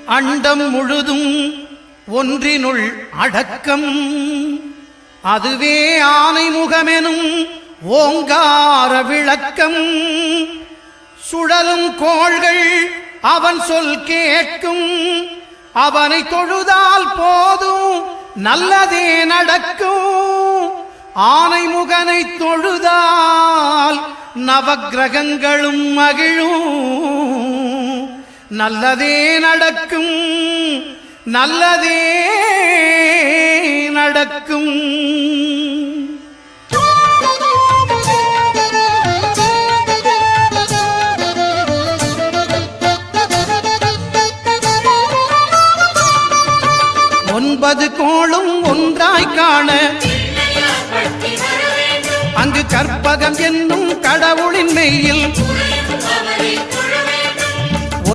அண்டம் முழுதும் ஒன்றினுள் அடக்கம். அதுவே ஆனை முகமெனும் ஓங்கார விளக்கம். சுழலும் கோள்கள் அவன் சொல் கேட்கும். அவனை தொழுதால் போதும் நல்லதே நடக்கும். ஆனை முகனை தொழுதால் நவக்கிரகங்களும் மகிழும். நல்லதே நடக்கும், நல்லதே நடக்கும். ஒன்பது கோளும் ஒன்றாய் காண அங்கு கற்பகம் என்னும்